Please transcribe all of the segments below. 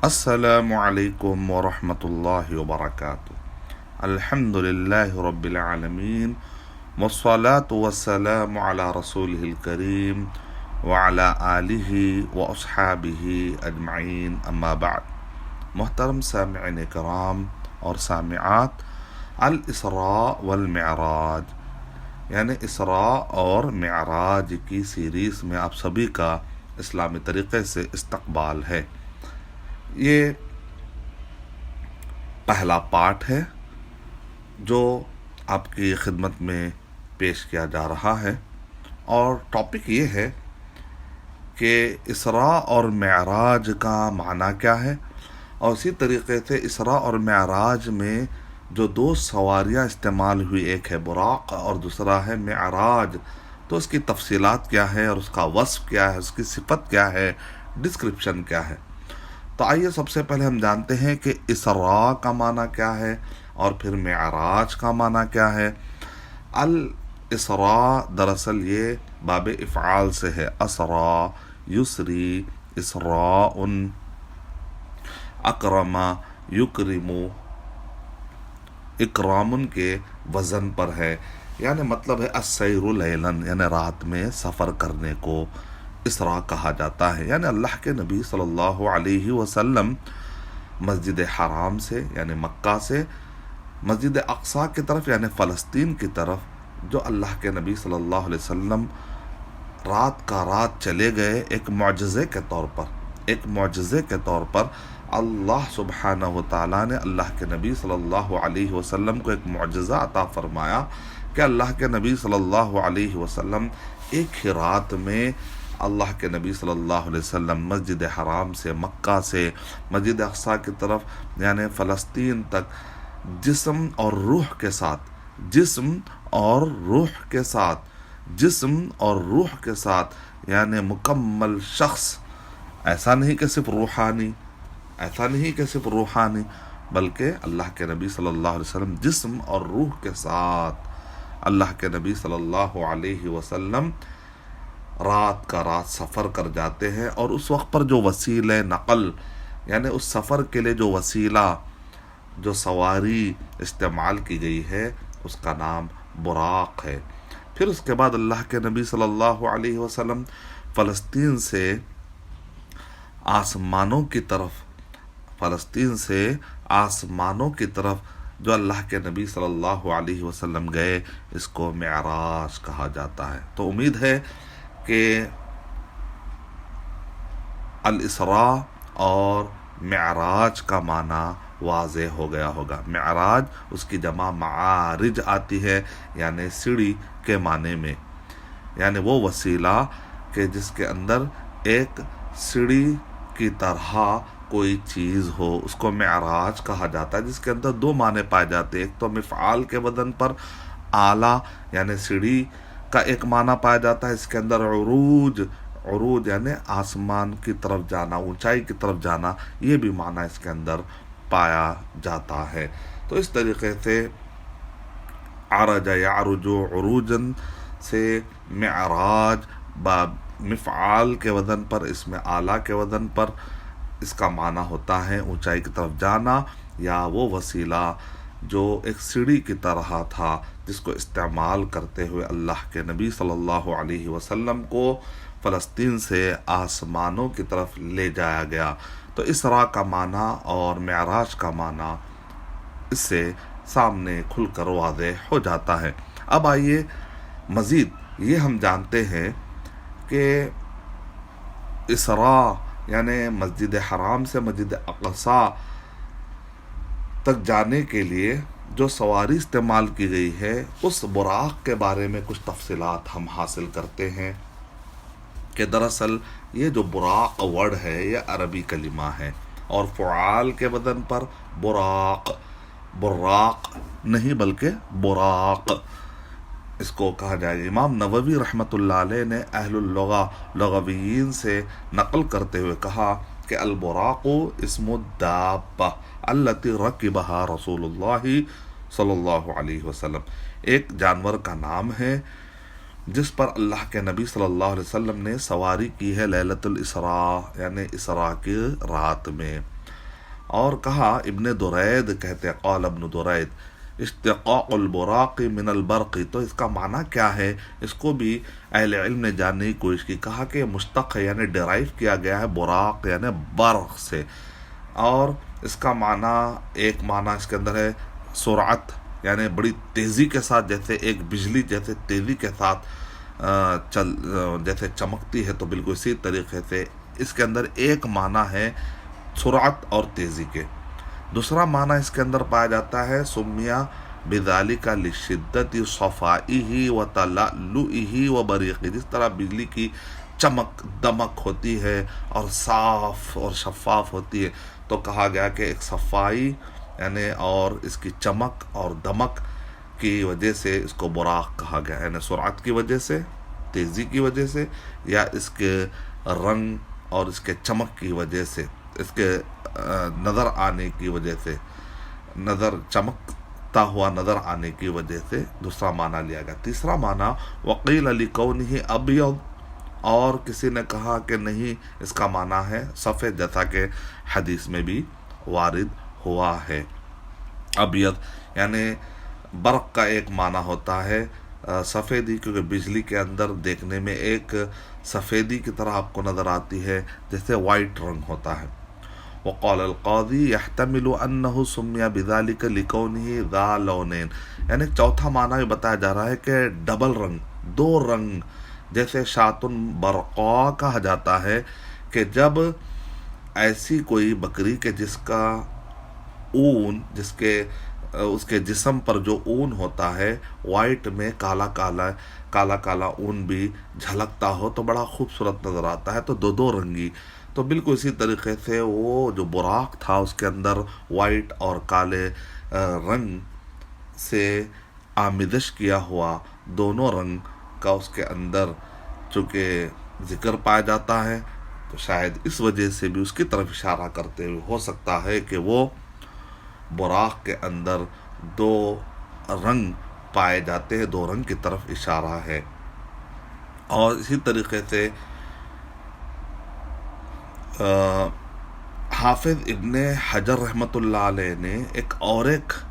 السلام علیکم ورحمۃ اللہ وبرکاتہ۔ الحمد للہ رب العالمین والصلاة والسلام علی رسولہ الکریم وعلی آلہ واصحابہ اجمعین، اما بعد۔ محترم سامعین کرام اور سامعات، الاسراء والمعراج یعنی اسراء اور معراج کی سیریز میں آپ سبھی کا اسلامی طریقے سے استقبال ہے۔ یہ پہلا پارٹ ہے جو آپ کی خدمت میں پیش کیا جا رہا ہے، اور ٹاپک یہ ہے کہ اسراء اور معراج کا معنی کیا ہے، اور اسی طریقے سے اسراء اور معراج میں جو دو سواریاں استعمال ہوئی، ایک ہے براق اور دوسرا ہے معراج، تو اس کی تفصیلات کیا ہے اور اس کا وصف کیا ہے، اس کی صفت کیا ہے، ڈسکرپشن کیا ہے۔ تو آئیے سب سے پہلے ہم جانتے ہیں کہ اسراء کا معنی کیا ہے اور پھر معراج کا معنی کیا ہے۔ الاسراء دراصل یہ باب افعال سے ہے، اسرا، یسری، اسراء، اکرم، یکرم، اکرام کے وزن پر ہے، یعنی مطلب ہے السیر لیلاً، یعنی رات میں سفر کرنے کو اسراء کہا جاتا ہے۔ یعنی اللہ کے نبی صلی اللہ علیہ وسلم مسجد حرام سے یعنی مکہ سے مسجد اقصیٰ کی طرف یعنی فلسطین کی طرف، جو اللہ کے نبی صلی اللہ علیہ وسلم رات کا رات چلے گئے، ایک معجزے کے طور پر اللہ سبحانہ و تعالیٰ نے اللہ کے نبی صلی اللہ علیہ وسلم کو ایک معجزہ عطا فرمایا کہ اللہ کے نبی صلی اللہ علیہ وسلم ایک ہی رات میں اللہ کے نبی صلی اللہ علیہ وسلم مسجد حرام سے مکہ سے مسجد اقصیٰ کی طرف یعنی فلسطین تک جسم اور روح کے ساتھ یعنی مکمل شخص، ایسا نہیں کہ صرف روحانی بلکہ اللہ کے نبی صلی اللہ علیہ وسلم جسم اور روح کے ساتھ اللہ کے نبی صلی اللہ علیہ وسلم رات کا رات سفر کر جاتے ہیں، اور اس وقت پر جو وسیلہ نقل یعنی اس سفر کے لیے جو وسیلہ، جو سواری استعمال کی گئی ہے، اس کا نام براق ہے۔ پھر اس کے بعد اللہ کے نبی صلی اللہ علیہ وسلم فلسطین سے آسمانوں کی طرف جو اللہ کے نبی صلی اللہ علیہ وسلم گئے، اس کو معراج کہا جاتا ہے۔ تو امید ہے کہ الاسراء اور معراج کا معنی واضح ہو گیا ہوگا۔ معراج اس کی جمع معارج آتی ہے، یعنی سیڑھی کے معنی میں، یعنی وہ وسیلہ کہ جس کے اندر ایک سیڑھی کی طرح کوئی چیز ہو، اس کو معراج کہا جاتا ہے، جس کے اندر دو معنی پائے جاتے ہیں۔ ایک تو مفعال کے وزن پر اعلیٰ یعنی سیڑھی کا ایک معنی پایا جاتا ہے، اس کے اندر عروج یعنی آسمان کی طرف جانا، اونچائی کی طرف جانا، یہ بھی معنی اس کے اندر پایا جاتا ہے۔ تو اس طریقے سے عرج یعرج عروجن سے معراج مفعال کے وزن پر، اس میں اعلیٰ کے وزن پر اس کا معنی ہوتا ہے اونچائی کی طرف جانا، یا وہ وسیلہ جو ایک سیڑھی کی طرح تھا، جس کو استعمال کرتے ہوئے اللہ کے نبی صلی اللہ علیہ وسلم کو فلسطین سے آسمانوں کی طرف لے جایا گیا۔ تو اسراء کا معنی اور معراج کا معنی اس سے سامنے کھل کر واضح ہو جاتا ہے۔ اب آئیے مزید یہ ہم جانتے ہیں کہ اسراء یعنی مسجد حرام سے مسجد اقصیٰ تک جانے کے لیے جو سواری استعمال کی گئی ہے، اس براق کے بارے میں کچھ تفصیلات ہم حاصل کرتے ہیں کہ دراصل یہ جو براق ورڈ ہے یہ عربی کلمہ ہے، اور فعال کے وزن پر براق نہیں بلکہ براق اس کو کہا جائے گا۔ امام نووی رحمۃ اللہ علیہ نے اہل لغویین سے نقل کرتے ہوئے کہا کہ البراق اسم الدابہ التی رکبہا رسول اللہ صلی اللہ علیہ وسلم، ایک جانور کا نام ہے جس پر اللہ کے نبی صلی اللہ علیہ وسلم نے سواری کی ہے لیلۃ الاسراء یعنی اسراء کی رات میں۔ اور کہا ابن درید کہتے ہیں قال ابن درید اشتقاق البراق من البرق، تو اس کا معنی کیا ہے؟ اس کو بھی اہل علم نے جاننے کی کوشش کی، کہا کہ مشتق ہے یعنی ڈرائیو کیا گیا ہے براق یعنی برق سے، اور اس کا معنی ایک معنی اس کے اندر ہے سرعت یعنی بڑی تیزی کے ساتھ، جیسے ایک بجلی جیسے تیزی کے ساتھ جیسے چمکتی ہے، تو بالکل اسی طریقے سے اس کے اندر ایک معنی ہے سرعت اور تیزی کے۔ دوسرا معنی اس کے اندر پایا جاتا ہے سمیہ بذالک لشدت صفائہ و تلألؤہ و بریقہ، جس طرح بجلی کی چمک دمک ہوتی ہے اور صاف اور شفاف ہوتی ہے، تو کہا گیا کہ ایک صفائی یعنی اور اس کی چمک اور دمک کی وجہ سے اس کو براق کہا گیا، یعنی سرعت کی وجہ سے، تیزی کی وجہ سے، یا اس کے رنگ اور اس کے چمک کی وجہ سے، اس کے نظر آنے کی وجہ سے، نظر چمکتا ہوا نظر آنے کی وجہ سے دوسرا معنی لیا گیا۔ تیسرا معنی وقیل لکونہ ابیض، اور کسی نے کہا کہ نہیں اس کا معنی ہے سفید، جیسا کہ حدیث میں بھی وارد ہوا ہے۔ ابیض یعنی برق کا ایک معنی ہوتا ہے سفیدی، کیونکہ بجلی کے اندر دیکھنے میں ایک سفیدی کی طرح آپ کو نظر آتی ہے جیسے وائٹ رنگ ہوتا ہے۔ وقال القاضی يحتمل انه سمي بذلك لكونه ذا لونین، یعنی چوتھا معنی بھی بتایا جا رہا ہے کہ ڈبل رنگ، دو رنگ، جیسے شاتن برقا کہا جاتا ہے کہ جب ایسی کوئی بکری کے جس کا اون، جس کے اس کے جسم پر جو اون ہوتا ہے وائٹ میں کالا کالا اون بھی جھلکتا ہو تو بڑا خوبصورت نظر آتا ہے، تو دو رنگی، تو بالکل اسی طریقے سے وہ جو براق تھا اس کے اندر وائٹ اور کالے رنگ سے آمیزش کیا ہوا دونوں رنگ کا اس کے اندر چونکہ ذکر پایا جاتا ہے، تو شاید اس وجہ سے بھی اس کی طرف اشارہ کرتے ہوئے ہو سکتا ہے کہ وہ براق کے اندر دو رنگ پائے جاتے ہیں، دو رنگ کی طرف اشارہ ہے۔ اور اسی طریقے سے حافظ ابن حجر رحمۃ اللہ علیہ نے ایک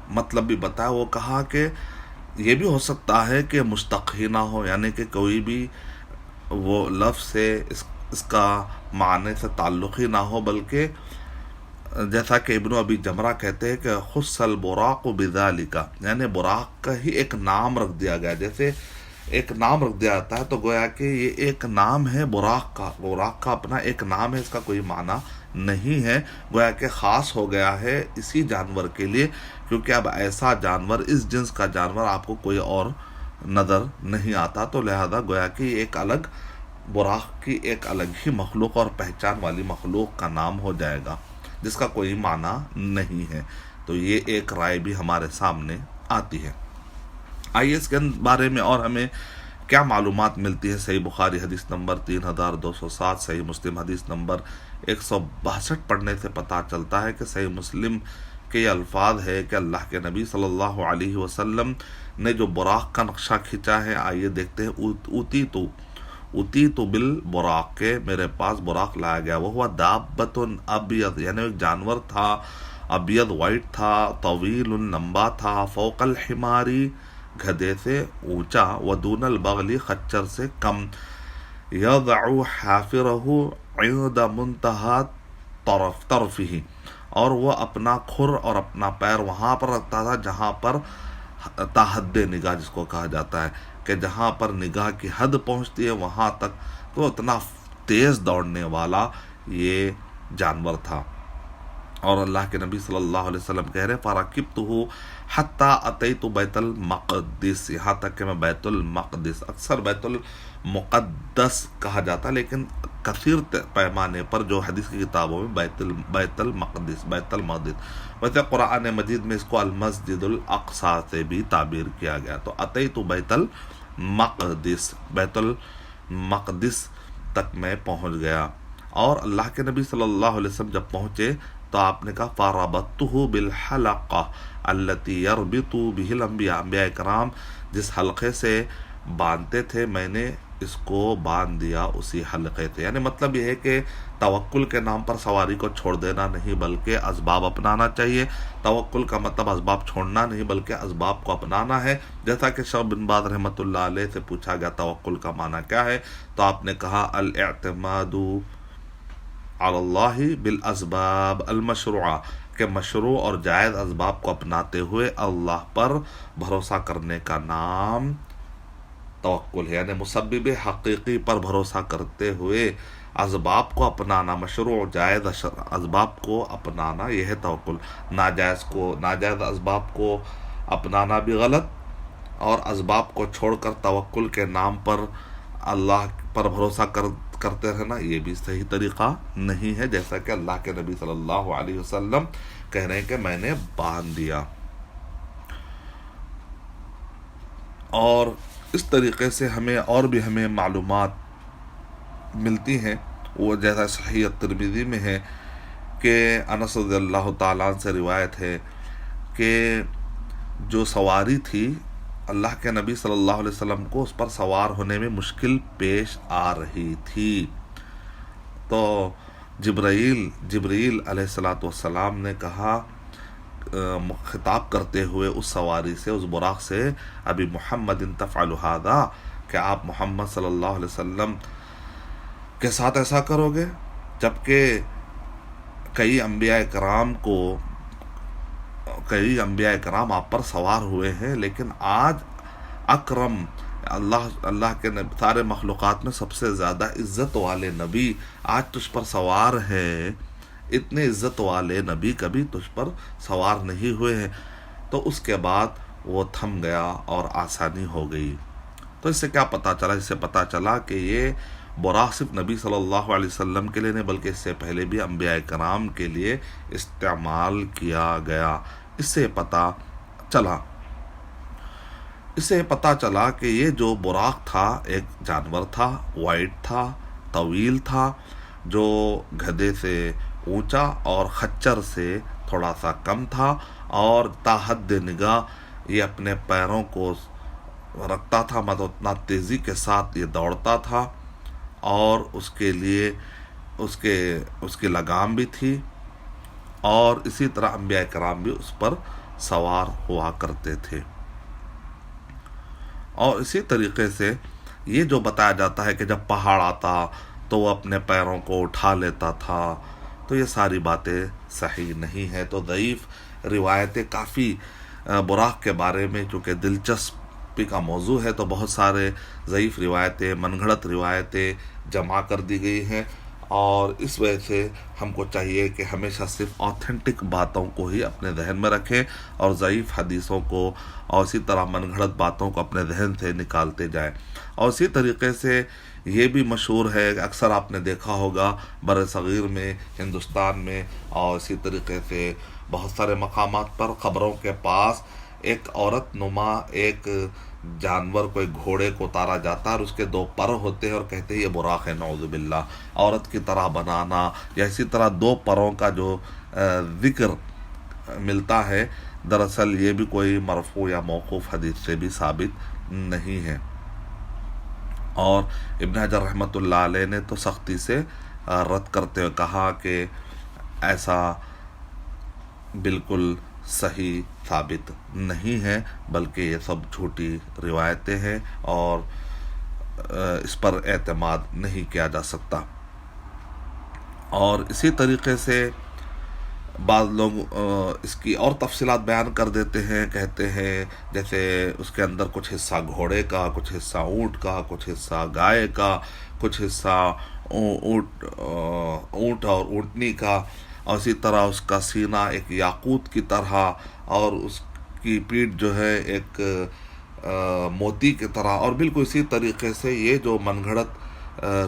مطلب بھی بتایا، وہ کہا کہ یہ بھی ہو سکتا ہے کہ مشتق ہی نہ ہو، یعنی کہ کوئی بھی وہ لفظ سے اس کا معنی سے تعلق ہی نہ ہو، بلکہ جیسا کہ ابن ابی جمرہ کہتے ہیں کہ خص البراق بذالک، یعنی براق کا ہی ایک نام رکھ دیا گیا، جیسے ایک نام رکھ دیا جاتا ہے تو گویا کہ یہ ایک نام ہے براق کا اپنا ایک نام ہے، اس کا کوئی معنی نہیں ہے، گویا کہ خاص ہو گیا ہے اسی جانور کے لیے، کیونکہ اب ایسا جانور، اس جنس کا جانور آپ کو کوئی اور نظر نہیں آتا، تو لہذا گویا کہ ایک الگ براق کی ایک الگ ہی مخلوق اور پہچان والی مخلوق کا نام ہو جائے گا جس کا کوئی معنی نہیں ہے۔ تو یہ ایک رائے بھی ہمارے سامنے آتی ہے۔ آئیے اس کے بارے میں اور ہمیں کیا معلومات ملتی ہے۔ صحیح بخاری حدیث نمبر 3207، صحیح مسلم حدیث نمبر 162 پڑھنے سے پتہ چلتا ہے کہ صحیح مسلم کے یہ الفاظ ہے کہ اللہ کے نبی صلی اللہ علیہ وسلم نے جو براق کا نقشہ کھینچا ہے، آئیے دیکھتے ہیں۔ اوتی تو بالبراق، کے میرے پاس براق لایا گیا، وہ ہوا دابۃ ابیض، یعنی ایک جانور تھا ابیض وائٹ تھا، طویل لمبا تھا، فوق الحماری گدھے سے اونچا، ودون البغل خچر سے کم، یضع حافرہ عند منتہا طرفہ، اور وہ اپنا کھر اور اپنا پیر وہاں پر رکھتا تھا جہاں پر تحد نگاہ جس کو کہا جاتا ہے، کہ جہاں پر نگاہ کی حد پہنچتی ہے وہاں تک، تو اتنا تیز دوڑنے والا یہ جانور تھا۔ اور اللہ کے نبی صلی اللہ علیہ وسلم کہہ رہے فَرَكِبْتُهُ حَتَّى أَتَيْتُ بَيْتَ الْمَقْدِسِ، یہاں تک کہ میں بیت المقدس، اکثر بیت المقدس کہا جاتا ہے لیکن کثیر پیمانے پر جو حدیث کی کتابوں میں بیت المقدس، ویسے قرآن مجید میں اس کو المسجد الاقصی سے بھی تعبیر کیا گیا۔ تو اتیت بیت المقدس، بیت المقدس تک میں پہنچ گیا، اور اللہ کے نبی صلی اللہ علیہ وسلم جب پہنچے تو آپ نے کہا فَرَبَطْتُهُ بِالْحَلَقَةِ الَّتِي يَرْبِطُ بِهِ الْأَنْبِيَاء، انبیاء کرام جس حلقے سے باندھتے تھے میں نے اس کو باندھ دیا اسی حلقے سے. یعنی مطلب یہ ہے کہ توکل کے نام پر سواری کو چھوڑ دینا نہیں بلکہ اسباب اپنانا چاہیے. توکل کا مطلب اسباب چھوڑنا نہیں بلکہ اسباب کو اپنانا ہے. جیسا کہ شیخ بن باز رحمۃ اللہ علیہ سے پوچھا گیا توکل کا معنی کیا ہے، تو آپ نے کہا الاعتماد علی اللہ بالاسباب المشروعہ، کہ مشروع اور جائز اسباب کو اپناتے ہوئے اللہ پر بھروسہ کرنے کا نام توکل ہے. یعنی مسبب حقیقی پر بھروسہ کرتے ہوئے اسباب کو اپنانا، مشروع جائز اسباب کو اپنانا، یہ ہے توکل. ناجائز اسباب کو اپنانا بھی غلط، اور اسباب کو چھوڑ کر توکل کے نام پر اللہ پر بھروسہ کرتے رہنا یہ بھی صحیح طریقہ نہیں ہے. جیسا کہ اللہ کے نبی صلی اللہ علیہ وسلم کہہ رہے ہیں کہ میں نے باندھ دیا. اور اس طریقے سے ہمیں معلومات ملتی ہیں. وہ جیسا صحیح ترمذی میں ہے کہ انس رضی اللہ تعالیٰ عنہ سے روایت ہے کہ جو سواری تھی اللہ کے نبی صلی اللہ علیہ وسلم کو اس پر سوار ہونے میں مشکل پیش آ رہی تھی، تو جبرائیل علیہ السلام نے کہا خطاب کرتے ہوئے اس سواری سے، اس براق سے، ابی محمد تفعل ھذا، کہ آپ محمد صلی اللہ علیہ وسلم کے ساتھ ایسا کرو گے، جبکہ کئی انبیاء کرام آپ پر سوار ہوئے ہیں، لیکن آج اکرم اللہ کے نبی، سارے مخلوقات میں سب سے زیادہ عزت والے نبی آج تجھ پر سوار ہے. اتنے عزت والے نبی کبھی تجھ پر سوار نہیں ہوئے ہیں. تو اس کے بعد وہ تھم گیا اور آسانی ہو گئی. تو اس سے کیا پتہ چلا؟ اس سے پتہ چلا کہ یہ براق صرف نبی صلی اللہ علیہ وسلم کے لیے نہیں بلکہ اس سے پہلے بھی انبیاء کرام کے لیے استعمال کیا گیا. اس سے پتہ چلا کہ یہ جو براق تھا ایک جانور تھا، وائٹ تھا، طویل تھا، جو گدھے سے اونچا اور خچر سے تھوڑا سا کم تھا، اور تا حد نگاہ یہ اپنے پیروں کو رکھتا تھا، مطلب اتنا تیزی کے ساتھ یہ دوڑتا تھا، اور اس کے لیے اس کی لگام بھی تھی، اور اسی طرح انبیاء کرام بھی اس پر سوار ہوا کرتے تھے. اور اسی طریقے سے یہ جو بتایا جاتا ہے کہ جب پہاڑ آتا تو وہ اپنے پیروں کو اٹھا لیتا تھا، تو یہ ساری باتیں صحیح نہیں ہے. تو ضعیف روایتیں کافی براق کے بارے میں، چونکہ دلچسپی کا موضوع ہے تو بہت سارے ضعیف روایتیں، من گھڑت روایتیں جمع کر دی گئی ہیں، اور اس وجہ سے ہم کو چاہیے کہ ہمیشہ صرف آتھینٹک باتوں کو ہی اپنے ذہن میں رکھیں، اور ضعیف حدیثوں کو اور اسی طرح من گھڑت باتوں کو اپنے ذہن سے نکالتے جائیں. اور اسی طریقے سے یہ بھی مشہور ہے، اکثر آپ نے دیکھا ہوگا بر صغیر میں، ہندوستان میں، اور اسی طریقے سے بہت سارے مقامات پر قبروں کے پاس ایک عورت نما ایک جانور کو، ایک گھوڑے کو اتارا جاتا ہے، اور اس کے 2 پر ہوتے ہیں، اور کہتے ہیں یہ براق ہے. نعوذ باللہ، عورت کی طرح بنانا، یا اسی طرح 2 پروں کا جو ذکر ملتا ہے، دراصل یہ بھی کوئی مرفوع یا موقوف حدیث سے بھی ثابت نہیں ہے. اور ابن حجر رحمۃ اللہ علیہ نے تو سختی سے رد کرتے ہوئے کہا کہ ایسا بالکل صحیح ثابت نہیں ہے، بلکہ یہ سب جھوٹی روایتیں ہیں، اور اس پر اعتماد نہیں کیا جا سکتا. اور اسی طریقے سے بعض لوگ اس کی اور تفصیلات بیان کر دیتے ہیں، کہتے ہیں جیسے اس کے اندر کچھ حصہ گھوڑے کا، کچھ حصہ اونٹ کا، کچھ حصہ گائے کا، کچھ حصہ اونٹ اور اونٹنی کا، اور اسی طرح اس کا سینہ ایک یاقوت کی طرح، اور اس کی پیٹھ جو ہے ایک موتی کی طرح. اور بالکل اسی طریقے سے یہ جو من گھڑت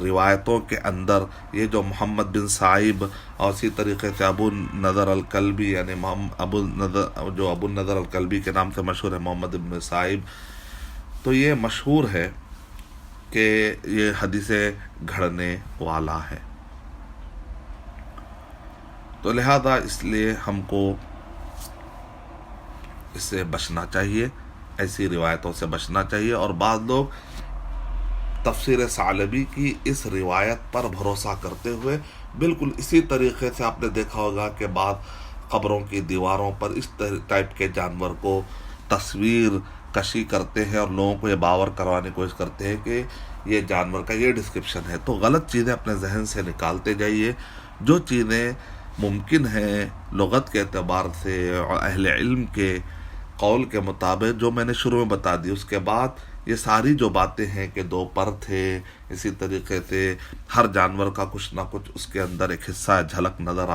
روایتوں کے اندر یہ جو محمد بن صائب، اور اسی طریقے سے ابو النضر الکلبی، یعنی ابو النضر الکلبی کے نام سے مشہور ہے محمد بن صائب، تو یہ مشہور ہے کہ یہ حدیثیں گھڑنے والا ہے. تو لہذا اس لیے ہم کو اس سے بچنا چاہیے، ایسی روایتوں سے بچنا چاہیے. اور بعض لوگ تفسیر ثعلبی کی اس روایت پر بھروسہ کرتے ہوئے بالکل اسی طریقے سے آپ نے دیکھا ہوگا کہ بعض قبروں کی دیواروں پر اس ٹائپ کے جانور کو تصویر کشی کرتے ہیں اور لوگوں کو یہ باور کروانے کی کوشش کرتے ہیں کہ یہ جانور کا یہ ڈسکرپشن ہے. تو غلط چیزیں اپنے ذہن سے نکالتے جائیے. جو چیزیں ممکن ہیں لغت کے اعتبار سے اور اہل علم کے قول کے مطابق جو میں نے شروع میں بتا دی، اس کے بعد یہ ساری جو باتیں ہیں کہ دو پر تھے، اسی طریقے سے ہر جانور کا کچھ نہ کچھ اس کے اندر ایک حصہ جھلک نظر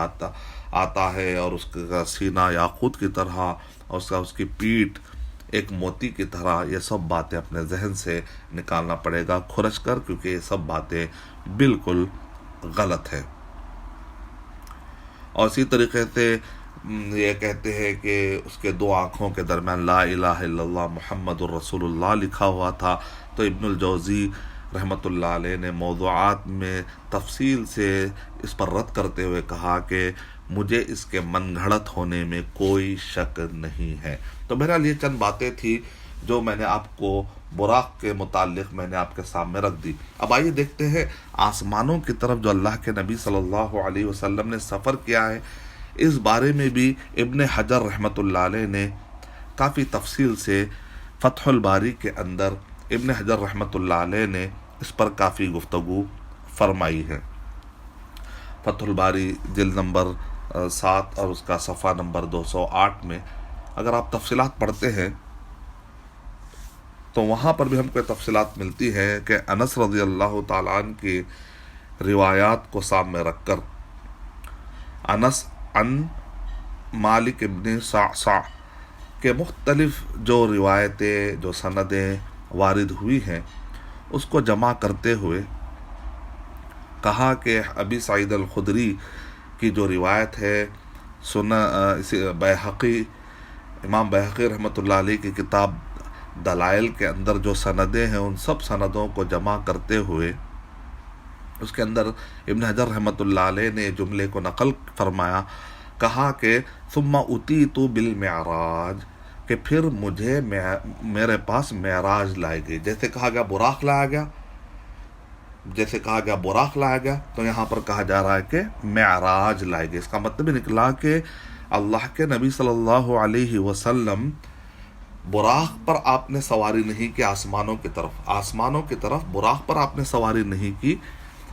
آتا ہے، اور اس کا سینہ یاقوت کی طرح اور اس کی پیٹھ ایک موتی کی طرح، یہ سب باتیں اپنے ذہن سے نکالنا پڑے گا کھرچ کر، کیونکہ یہ سب باتیں بالکل غلط ہیں. اور اسی طریقے سے یہ کہتے ہیں کہ اس کے دو آنکھوں کے درمیان لا الہ الا اللہ محمد الرسول اللہ لکھا ہوا تھا. تو ابن الجوزی رحمۃ اللہ علیہ نے موضوعات میں تفصیل سے اس پر رد کرتے ہوئے کہا کہ مجھے اس کے من گھڑت ہونے میں کوئی شک نہیں ہے. تو بہرحال یہ چند باتیں تھی جو میں نے آپ کو براق کے متعلق میں نے آپ کے سامنے رکھ دی. اب آئیے دیکھتے ہیں آسمانوں کی طرف جو اللہ کے نبی صلی اللہ علیہ وسلم نے سفر کیا ہے، اس بارے میں بھی ابن حجر رحمۃ اللہ علیہ نے کافی تفصیل سے فتح الباری کے اندر ابن حجر رحمۃ اللہ علیہ نے اس پر کافی گفتگو فرمائی ہے. فتح الباری جلد نمبر 7 اور اس کا صفحہ نمبر 208 میں اگر آپ تفصیلات پڑھتے ہیں تو وہاں پر بھی ہم کو تفصیلات ملتی ہے کہ انس رضی اللہ تعالیٰ عنہ کی روایات کو سامنے رکھ کر انس عن مالک ابن صعصع کے مختلف جو روایتیں جو سندیں وارد ہوئی ہیں اس کو جمع کرتے ہوئے کہا کہ ابی سعید الخدری کی جو روایت ہے بیہقی امام بیہقی رحمۃ اللہ علیہ کی کتاب دلائل کے اندر جو سندیں ہیں ان سب سندوں کو جمع کرتے ہوئے اس کے اندر ابن حجر رحمۃ اللہ علیہ نے جملے کو نقل فرمایا، کہا کہ ثم اتیت بالمعراج، کہ پھر مجھے میرے پاس معراج لائے گئی. جیسے کہا گیا براق لایا گیا تو یہاں پر کہا جا رہا ہے کہ معراج لائے گئے. اس کا مطلب نکلا کہ اللہ کے نبی صلی اللہ علیہ وسلم براق پر آپ نے سواری نہیں کی آسمانوں کی طرف براق پر آپ نے سواری نہیں کی.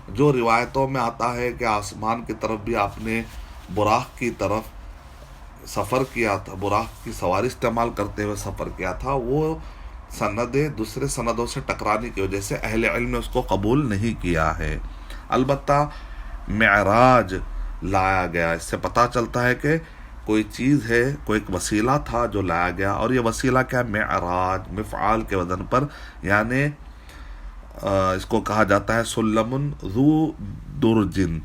جو روایتوں میں آتا ہے کہ آسمان کی طرف بھی آپ نے براق کی طرف سفر کیا تھا، براق کی سواری استعمال کرتے ہوئے سفر کیا تھا، وہ سندیں دوسرے سندوں سے ٹکرانے کی وجہ سے اہل علم نے اس کو قبول نہیں کیا ہے. البتہ معراج لایا گیا، اس سے پتہ چلتا ہے کہ کوئی چیز ہے، کوئی ایک وسیلہ تھا جو لایا گیا، اور یہ وسیلہ کیا؟ معراج، مفعال کے وزن پر، یعنی اس کو کہا جاتا ہے سلم ذو درجن،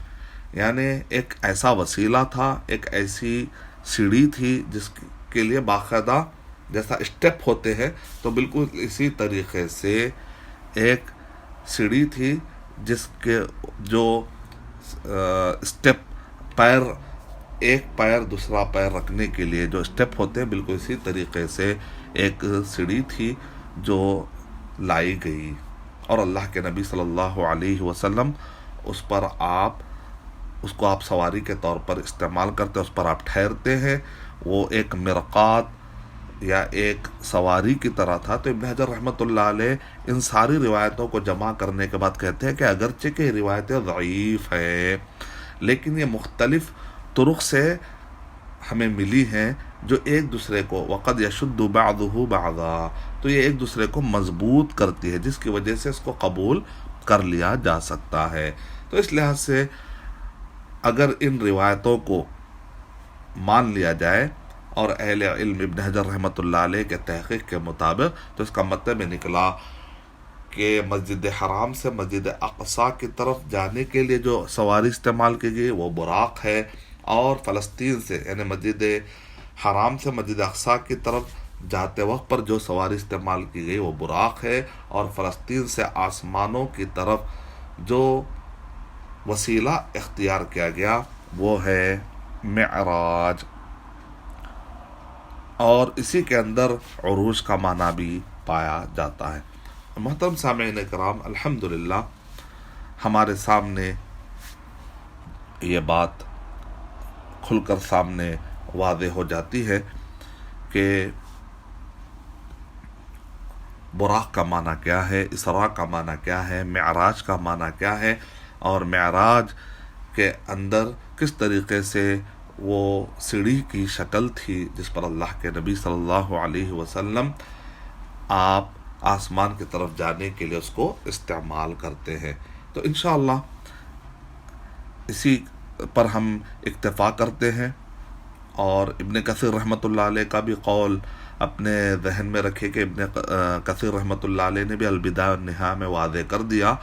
یعنی ایک ایسا وسیلہ تھا، ایک ایسی سیڑھی تھی جس کے لیے باقاعدہ جیسا اسٹیپ ہوتے ہیں، تو بالکل اسی طریقے سے ایک سیڑھی تھی جس کے جو اسٹیپ پیر، ایک پیر دوسرا پیر رکھنے کے لیے جو اسٹیپ ہوتے ہیں، بالکل اسی طریقے سے ایک سیڑھی تھی جو لائی گئی، اور اللہ کے نبی صلی اللہ علیہ وسلم اس کو آپ سواری کے طور پر استعمال کرتے، اس پر آپ ٹھہرتے ہیں. وہ ایک مرقات یا ایک سواری کی طرح تھا. تو ابن حجر رحمۃ اللہ علیہ ان ساری روایتوں کو جمع کرنے کے بعد کہتے ہیں کہ اگرچہ کہ روایتیں ضعیف ہیں لیکن یہ مختلف طرق سے ہمیں ملی ہیں جو ایک دوسرے کو وقد یشد بعضہ بعضا، تو یہ ایک دوسرے کو مضبوط کرتی ہے، جس کی وجہ سے اس کو قبول کر لیا جا سکتا ہے. تو اس لحاظ سے اگر ان روایتوں کو مان لیا جائے اور اہل علم ابن حجر رحمۃ اللہ علیہ کے تحقیق کے مطابق، تو اس کا مطلب نکلا کہ مسجد حرام سے مسجد اقصی کی طرف جانے کے لیے جو سواری استعمال کی گئی وہ براق ہے، اور فلسطین سے یعنی مسجد حرام سے مسجد اقصی کی طرف جاتے وقت پر جو سواری استعمال کی گئی وہ براق ہے، اور فلسطین سے آسمانوں کی طرف جو وسیلہ اختیار کیا گیا وہ ہے معراج. اور اسی کے اندر عروج کا معنی بھی پایا جاتا ہے. محترم سامعین کرام، الحمدللہ ہمارے سامنے یہ بات کھل کر سامنے واضح ہو جاتی ہے کہ براق کا معنی کیا ہے، اسراء کا معنی کیا ہے، معراج کا معنی کیا ہے، اور معراج کے اندر کس طریقے سے وہ سیڑھی کی شکل تھی جس پر اللہ کے نبی صلی اللہ علیہ وسلم آپ آسمان کی طرف جانے کے لیے اس کو استعمال کرتے ہیں۔ تو انشاءاللہ اسی پر ہم اکتفا کرتے ہیں، اور ابن کثیر رحمۃ اللہ علیہ کا بھی قول اپنے ذہن میں رکھے کہ ابن کثیر رحمۃ اللہ علیہ نے بھی البدایہ والنہایہ میں واضح کر دیا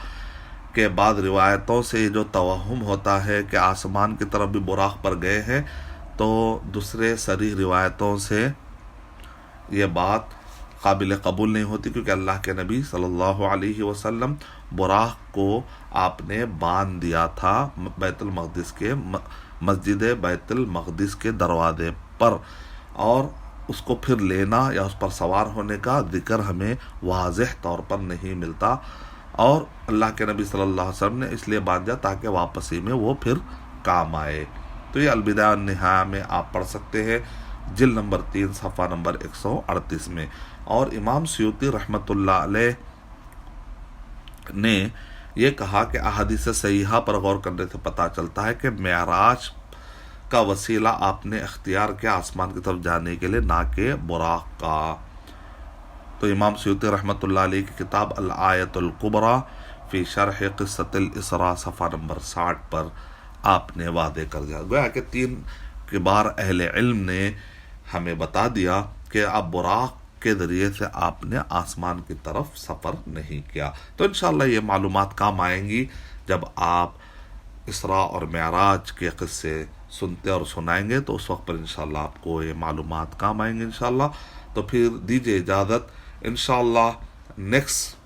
کہ بعض روایتوں سے جو توہم ہوتا ہے کہ آسمان کی طرف بھی براق پر گئے ہیں، تو دوسرے صریح روایتوں سے یہ بات قابل قبول نہیں ہوتی، کیونکہ اللہ کے نبی صلی اللہ علیہ وسلم براق کو آپ نے باندھ دیا تھا بیت المقدس کے مسجد بیت المقدس کے دروازے پر، اور اس کو پھر لینا یا اس پر سوار ہونے کا ذکر ہمیں واضح طور پر نہیں ملتا، اور اللہ کے نبی صلی اللہ علیہ وسلم نے اس لیے باندھا تاکہ واپسی میں وہ پھر کام آئے۔ تو یہ البدایہ والنہایہ میں آپ پڑھ سکتے ہیں، جلد نمبر 3 صفحہ نمبر 138 میں۔ اور امام سیوطی رحمۃ اللہ علیہ نے یہ کہا کہ احادیث صحیحہ پر غور کرنے سے پتہ چلتا ہے کہ معراج کا وسیلہ آپ نے اختیار کیا آسمان کی طرف جانے کے لیے، نہ کہ براق کا۔ تو امام سیوطی رحمۃ اللہ علیہ کی کتاب الآیۃ الکبریٰ فی شرح قصۃ الاسراء صفحہ نمبر 60 پر آپ نے واضح کر دیا، گویا کہ 3 کبار اہل علم نے ہمیں بتا دیا کہ اب براق کے ذریعے سے آپ نے آسمان کی طرف سفر نہیں کیا۔ تو انشاءاللہ یہ معلومات کام آئیں گی جب آپ اسراء اور معراج کے قصے سنتے اور سنائیں گے، تو اس وقت پر انشاءاللہ آپ کو یہ معلومات کام آئیں گے انشاءاللہ۔ تو پھر دیجیے اجازت، انشاءاللہ نیکسٹ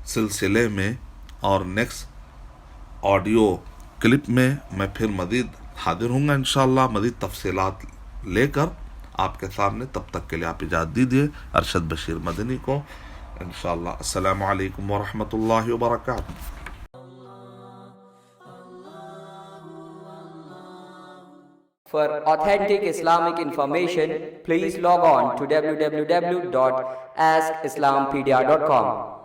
سلسلے میں اور نیکسٹ آڈیو کلپ میں میں پھر مزید حاضر ہوں گا انشاءاللہ، مزید تفصیلات لے کر آپ کے سامنے۔ تب تک کے لیے آپ اجازت دیجیے ارشد بشیر مدنی کو انشاءاللہ۔ السلام علیکم ورحمۃ اللہ وبرکاتہ۔ For authentic Islamic information, please log on to www.askislampedia.com.